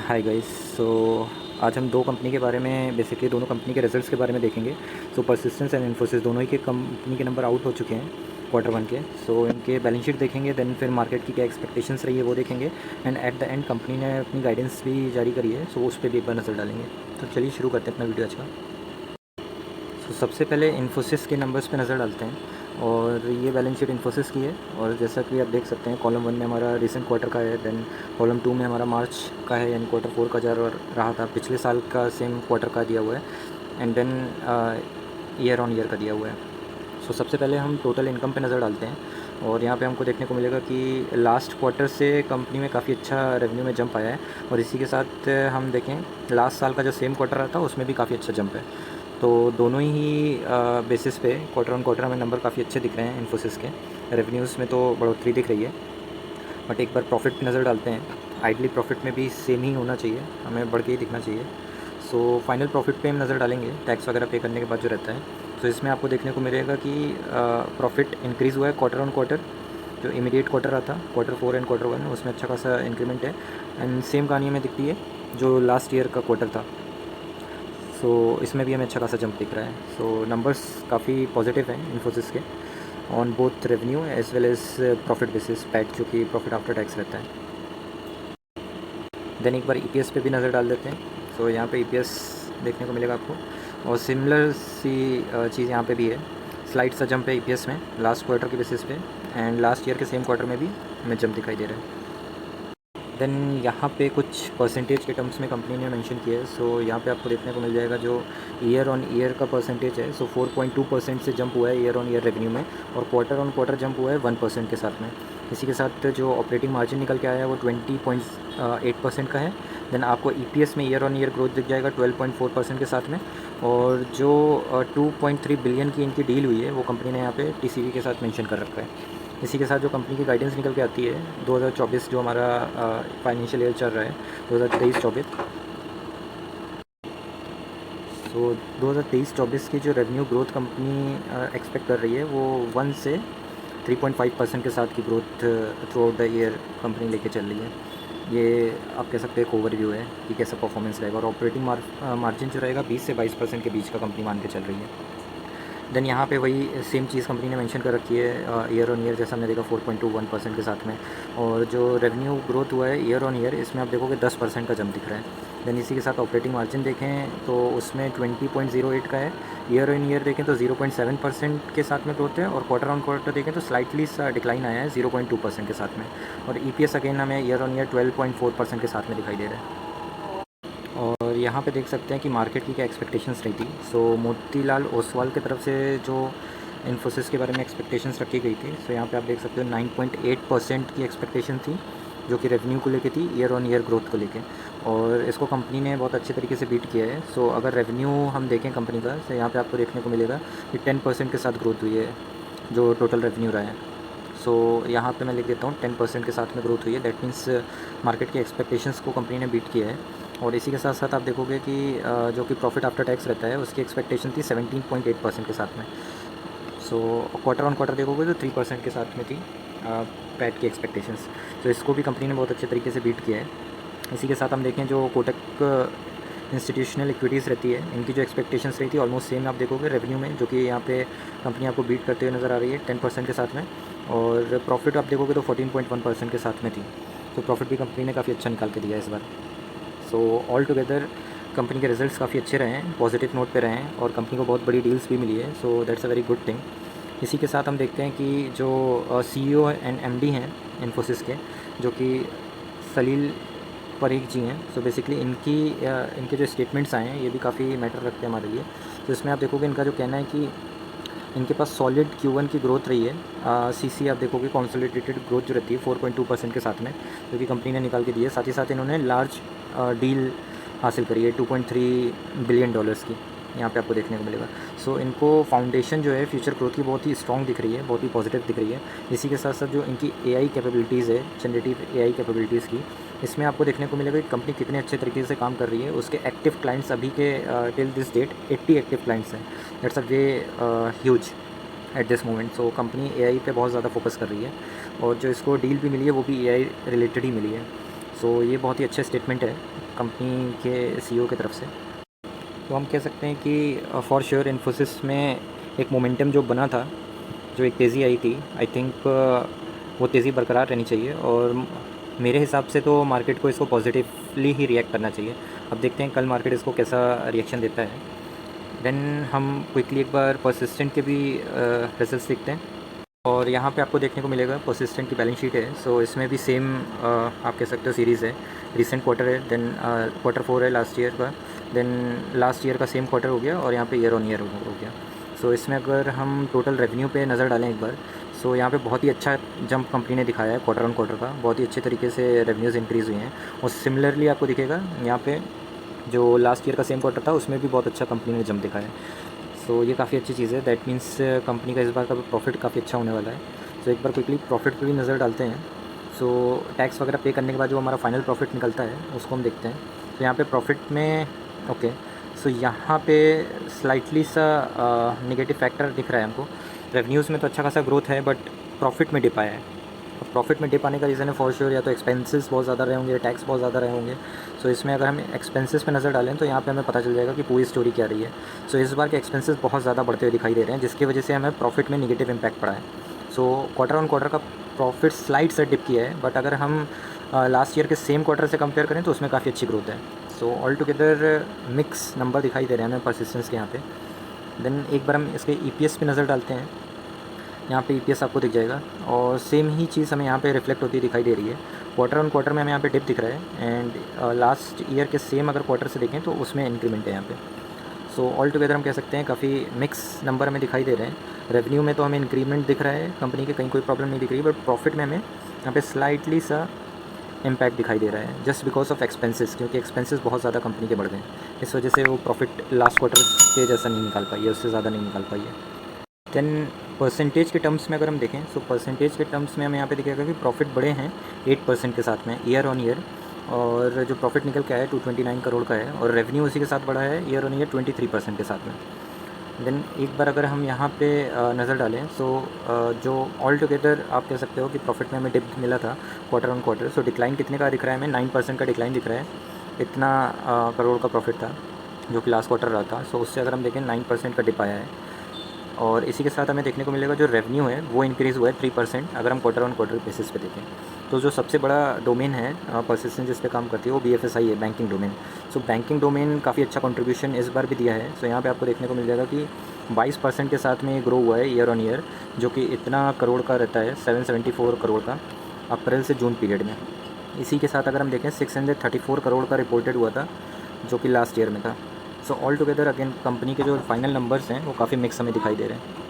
Hi guys. सो आज हम दो कंपनी के बारे में बेसिकली दोनों कंपनी के रिजल्ट्स के बारे में देखेंगे। सो परसिस्टेंस एंड इन्फोसिस दोनों ही के कंपनी के नंबर आउट हो चुके हैं क्वार्टर वन के। सो इनके बैलेंस शीट देखेंगे, देन फिर मार्केट की क्या एक्सपेक्टेशंस रही है वो देखेंगे, and at the end company ने अपनी गाइडेंस भी जारी करी है, सो उस पर भी एक बार नज़र डालेंगे। तो चलिए शुरू करते हैं अपना वीडियो आज का। तो सबसे पहले इन्फोसिस के नंबर्स पे नज़र डालते हैं, और ये बैलेंस शीट इन्फोसिस की है। और जैसा कि आप देख सकते हैं, कॉलम 1 में हमारा रिसेंट क्वार्टर का है, देन कॉलम 2 में हमारा मार्च का है, यानी क्वार्टर 4 का जा रहा था, पिछले साल का सेम क्वार्टर का दिया हुआ है, and then year on year का दिया हुआ है। सो सबसे पहले हम टोटल इनकम पे नज़र डालते हैं, और यहाँ पे हमको देखने को मिलेगा कि लास्ट क्वार्टर से कंपनी में काफ़ी अच्छा रेवेन्यू में जंप आया है, और इसी के साथ हम देखें लास्ट साल का जो सेम क्वार्टर रहा था उसमें भी काफ़ी अच्छा जंप है। तो दोनों ही बेसिस पे क्वार्टर ऑन क्वार्टर हमें नंबर काफ़ी अच्छे दिख रहे हैं इन्फोसिस के। रेवेन्यूज़ में तो बढ़ोतरी दिख रही है, बट एक बार प्रॉफिट पे नज़र डालते हैं। आइडली प्रॉफिट में भी सेम ही होना चाहिए, हमें बढ़ के ही दिखना चाहिए। सो फाइनल प्रॉफिट पे हम नज़र डालेंगे टैक्स वगैरह पे करने के बाद जो रहता है। तो इसमें आपको देखने को मिलेगा कि प्रॉफिट इंक्रीज़ हुआ है क्वार्टर ऑन क्वार्टर। जो इमीडिएट क्वार्टर रहा था क्वार्टर 4 एंड क्वार्टर 1, उसमें अच्छा खासा इंक्रीमेंट है, एंड सेम कहानी हमें दिखती है जो लास्ट ईयर का क्वार्टर था। सो इसमें भी हमें अच्छा खासा जंप दिख रहा है। सो नंबर्स काफ़ी पॉजिटिव हैं इन्फोसिस के, on both revenue as well as profit basis, PAT जो कि प्रॉफिट आफ्टर टैक्स रहता है। देन एक बार ईपीएस पे भी नज़र डाल देते हैं। सो यहाँ पे ईपीएस देखने को मिलेगा आपको, और सिमिलर सी चीज़ यहाँ पे भी है। स्लाइड सा जंप है ईपीएस में लास्ट क्वार्टर के बेसिस पे, एंड लास्ट ईयर के सेम क्वार्टर में भी हमें जंप दिखाई दे रहा है। देन यहाँ पे कुछ परसेंटेज के टर्म्स में कंपनी ने मेंशन किया है। सो यहाँ पे आपको देखने को मिल जाएगा जो ईयर ऑन ईयर का परसेंटेज है। सो 4.2% से जंप हुआ है ईयर ऑन ईयर रेवेन्यू में, और क्वार्टर ऑन क्वार्टर जंप हुआ है 1% के साथ में। इसी के साथ जो ऑपरेटिंग मार्जिन निकल के आया है वो 20.8% का है। देन आपको ईपीएस में ईयर ऑन ईयर ग्रोथ दिख जाएगा 12.4% के साथ में, और जो 2.3 बिलियन की इनकी डील हुई है वो कंपनी ने यहाँ पे टीसीवी के साथ मेंशन कर रखा है। इसी के साथ जो कंपनी की गाइडेंस निकल के आती है 2024, जो हमारा फाइनेंशियल ईयर चल रहा है 2023-24। सो 2023-24 की जो रेवेन्यू ग्रोथ कंपनी एक्सपेक्ट कर रही है वो 1 से 3.5% के साथ की growth through out the year company लेके चल रही है। ये आप कह सकते हैं एक ओवरव्यू है कि कैसा परफॉर्मेंस रहेगा, और ऑपरेटिंग मार्जिन जो रहेगा 20 से 22% के बीच का कंपनी मान के चल रही है। देन यहाँ पे वही सेम चीज़ कंपनी ने मेंशन कर रखी है ईयर ऑन ईयर, जैसा हमने देखा 4.21% के साथ में, और जो रेवेन्यू ग्रोथ हुआ है ईयर ऑन ईयर इसमें आप देखोगे 10% का जंप दिख रहा है। देन इसी के साथ ऑपरेटिंग मार्जिन देखें तो उसमें 20.08 का है, ईयर ऑन ईयर देखें तो 0.7% के साथ में ग्रोथ है, और क्वार्टर ऑन क्वार्टर देखें तो स्लाइटली सा डिक्लाइन आया है 0.2% के साथ में, और ईपीएस अगेन हमें ईयर ऑन ईयर 12.4% के साथ में दिखाई दे रहा है। और यहाँ पे देख सकते हैं कि मार्केट की क्या एक्सपेक्टेशंस रही थी। सो मोतीलाल ओसवाल की तरफ से जो इन्फोसिस के बारे में एक्सपेक्टेशंस रखी गई थी, सो यहाँ पे आप देख सकते हो 9.8% की एक्सपेक्टेशन थी, जो कि रेवेन्यू को लेके थी, ईयर ऑन ईयर ग्रोथ को लेके, और इसको कंपनी ने बहुत अच्छे तरीके से बीट किया है। सो अगर रेवेन्यू हम देखें कंपनी का, तो यहाँ पर आपको देखने को मिलेगा कि 10% के साथ ग्रोथ हुई है जो टोटल रेवेन्यू रहा है। सो यहाँ पे मैं लिख देता हूँ 10% के साथ में ग्रोथ हुई है, दैट मीन्स मार्केट के एक्सपेक्टेशंस को कंपनी ने बीट किया है। और इसी के साथ साथ आप देखोगे कि जो कि प्रॉफिट आफ्टर टैक्स रहता है उसकी एक्सपेक्टेशन थी 17.8% के साथ में। सो क्वार्टर ऑन क्वार्टर देखोगे तो 3% के साथ में थी पैट की एक्सपेक्टेशंस। तो इसको भी कंपनी ने बहुत अच्छे तरीके से बीट किया है। इसी के साथ हम देखें जो कोटक इंस्टीट्यूशनल इक्विटीज़ रहती है, इनकी जो एक्सपेक्टेशंस रही थी ऑलमोस्ट सेम आप देखोगे रेवेन्यू में, जो कि यहाँ पे कंपनी आपको बीट करते हुए नज़र आ रही है 10% के साथ में, और प्रॉफिट आप देखोगे तो 14.1% के साथ में थी। तो प्रॉफिट भी कंपनी ने काफ़ी अच्छा निकाल के दिया है इस बार। सो ऑल टुगेदर कंपनी के रिजल्ट्स काफ़ी अच्छे रहे हैं, पॉजिटिव नोट पे रहे हैं, और कंपनी को बहुत बड़ी डील्स भी मिली है। So that's a very good thing. इसी के साथ हम देखते हैं कि जो सीईओ एंड एमडी हैं इन्फोसिस के, जो कि सलील परीख जी हैं, सो बेसिकली इनके जो स्टेटमेंट्स आए हैं ये भी काफ़ी मैटर रखते हैं हमारे लिए। तो इसमें आप देखोगे इनका जो कहना है कि इनके पास सॉलिड Q1 की ग्रोथ रही है। सीसी आप देखोगे कंसोलिडेटेड ग्रोथ जो रहती है 4.2% के साथ में, जो कि कंपनी ने निकाल के दी है। साथ ही साथ इन्होंने लार्ज डील हासिल करी है 2.3 बिलियन डॉलर्स की, यहाँ पे आपको देखने को मिलेगा। सो इनको फाउंडेशन जो है फ्यूचर ग्रोथ की बहुत ही स्ट्रॉन्ग दिख रही है, बहुत ही पॉजिटिव दिख रही है। इसी के साथ साथ जो इनकी एआई कैपेबिलिटीज़ है, जनरेटिव एआई कैपेबिलिटीज़ की, इसमें आपको देखने को मिलेगा कि कंपनी कितने अच्छे तरीके से काम कर रही है। उसके एक्टिव क्लाइंट्स अभी के till this date 80 active clients हैं। That's a way huge at this moment. So company AI पे बहुत ज़्यादा फोकस कर रही है, और जो इसको डील भी मिली है वो भी एआई रिलेटेड ही मिली है। सो ये बहुत ही अच्छा स्टेटमेंट है कंपनी के सीईओ की तरफ से। तो हम कह सकते हैं कि फॉर श्योर इन्फोसिस में एक मोमेंटम जो बना था, जो एक तेज़ी आई थी, आई थिंक वो तेज़ी बरकरार रहनी चाहिए और मेरे हिसाब से तो मार्केट को इसको पॉजिटिवली ही रिएक्ट करना चाहिए। अब देखते हैं कल मार्केट इसको कैसा रिएक्शन देता है। देन हम क्विकली एक बार परसिस्टेंट के भी रिजल्ट्स देखते हैं और यहाँ पे आपको देखने को मिलेगा परसिस्टेंट की बैलेंस शीट है। सो इसमें भी सेम आप कह सकते हो सीरीज़ है, रिसेंट क्वार्टर है, देन क्वार्टर 4 है लास्ट ईयर का, देन लास्ट ईयर का सेम क्वार्टर हो गया और यहाँ पे ईयर ऑन ईयर हो गया। सो इसमें अगर हम टोटल रेवेन्यू पे नज़र डालें एक बार, सो यहाँ पे बहुत ही अच्छा जंप कंपनी ने दिखाया है क्वार्टर ऑन क्वार्टर का, बहुत ही अच्छे तरीके से रेवेन्यूज़ इंक्रीज़ हुए हैं। और सिमिलरली आपको दिखेगा यहाँ पे जो लास्ट ईयर का सेम क्वार्टर था उसमें भी बहुत अच्छा कंपनी ने जंप दिखाया है। सो ये काफ़ी अच्छी चीज़ है, दैट मीन्स कंपनी का इस बार का प्रॉफिट काफ़ी अच्छा होने वाला है। सो एक बार क्विकली प्रॉफिट पे भी नज़र डालते हैं। सो टैक्स वगैरह पे करने के बाद जो हमारा फाइनल प्रॉफिट निकलता है उसको हम देखते हैं। तो यहाँ पे प्रॉफिट में ओके, सो यहाँ पे स्लाइटली सा नेगेटिव फैक्टर दिख रहा है हमको। रेवेन्यूज़ में तो अच्छा खासा ग्रोथ है बट प्रॉफिट में डिप आया है। अब प्रॉफिट में डिप आने का रीज़न है फॉर श्योर या तो एक्सपेंसेस बहुत ज़्यादा रहे होंगे या टैक्स बहुत ज़्यादा रहे होंगे। सो इसमें अगर हम एक्सपेंसेस पे नज़र डालें तो यहाँ पे हमें पता चल जाएगा कि पूरी स्टोरी क्या रही है। सो इस बार के एक्सपेंसेस बहुत ज़्यादा बढ़ते हुए दिखाई दे रहे हैं जिसकी वजह से हमें प्रॉफिट में नेगेटिव इम्पैक्ट पड़ा है। सो क्वार्टर ऑन क्वार्टर का प्रॉफिट स्लाइड से डिप किया है बट अगर हम लास्ट ईयर के सेम क्वार्टर से कंपेयर करें तो उसमें काफ़ी अच्छी ग्रोथ है। So all together mix number दिखाई दे रहे हैं हमें परसिस्टेंस के यहाँ पे। देन एक बार हम इसके ईपीएस पे नज़र डालते हैं। यहाँ पे ईपीएस आपको दिख जाएगा और सेम ही चीज़ हमें यहाँ पे रिफ्लेक्ट होती दिखाई दे रही है। क्वार्टर ऑन क्वार्टर में हमें यहाँ पे डिप दिख रहा है एंड लास्ट ईयर के सेम अगर क्वार्टर से देखें तो उसमें इंक्रीमेंट है यहाँ पे। सो ऑल टुगेदर हम कह सकते हैं काफ़ी मिक्स नंबर हमें दिखाई दे रहे हैं। रेवेन्यू में तो हमें इंक्रीमेंट दिख रहा है कंपनी के, कहीं कोई प्रॉब्लम नहीं दिख रही, बट प्रॉफिट में हमें यहाँ पे स्लाइटली सा इम्पैक्ट दिखाई दे रहा है जस्ट बिकॉज ऑफ एक्सपेंसेस, क्योंकि एक्सपेंसेस बहुत ज़्यादा कंपनी के बढ़ गए हैं। इस वजह से वो प्रॉफिट लास्ट क्वार्टर के जैसा नहीं निकाल पाई है, उससे ज़्यादा नहीं निकाल पाई है। देन परसेंटेज के टर्म्स में अगर हम देखें, सो परसेंटेज के टर्म्स में हमें यहाँ पे दिखेगा कि प्रॉफिट बढ़े हैं 8% के साथ में ईयर ऑन ईयर, और जो प्रॉफिट निकल के आया है 229 करोड़ का है और रेवेन्यू उसी के साथ बढ़ा है ईयर ऑन ईयर 23% के साथ में। देन एक बार अगर हम यहाँ पे नज़र डालें, सो जो ऑल टुगेदर आप कह सकते हो कि प्रॉफिट में हमें डिप मिला था quarter on quarter. So decline कितने का दिख रहा है हमें? 9% का डिक्लाइन दिख रहा है। इतना करोड़ का प्रॉफिट था जो कि लास्ट क्वार्टर रहा था। सो उससे अगर हम देखें 9% का डिप आया है और इसी के साथ हमें देखने को मिलेगा जो रेवेन्यू है वो इंक्रीज़ हुआ है 3% अगर हम क्वार्टर ऑन क्वार्टर बेसिस पे देखें। तो जो सबसे बड़ा डोमेन है परसिस्टेंस जिस पे काम करती है वो BFSI है, बैंकिंग डोमेन। सो बैंकिंग डोमेन काफ़ी अच्छा कंट्रीब्यूशन इस बार भी दिया है। सो यहाँ पे आपको देखने को मिल जाएगा कि 22% के साथ में ग्रो हुआ है ईयर ऑन ईयर, जो कि इतना करोड़ का रहता है 774 करोड़ का अप्रैल से जून पीरियड में। इसी के साथ अगर हम देखें 634 करोड़ का रिपोर्टेड हुआ था जो कि लास्ट ईयर में था। So all together again company के जो फाइनल नंबर्स हैं वो काफ़ी मिक्स हमें दिखाई दे रहे हैं।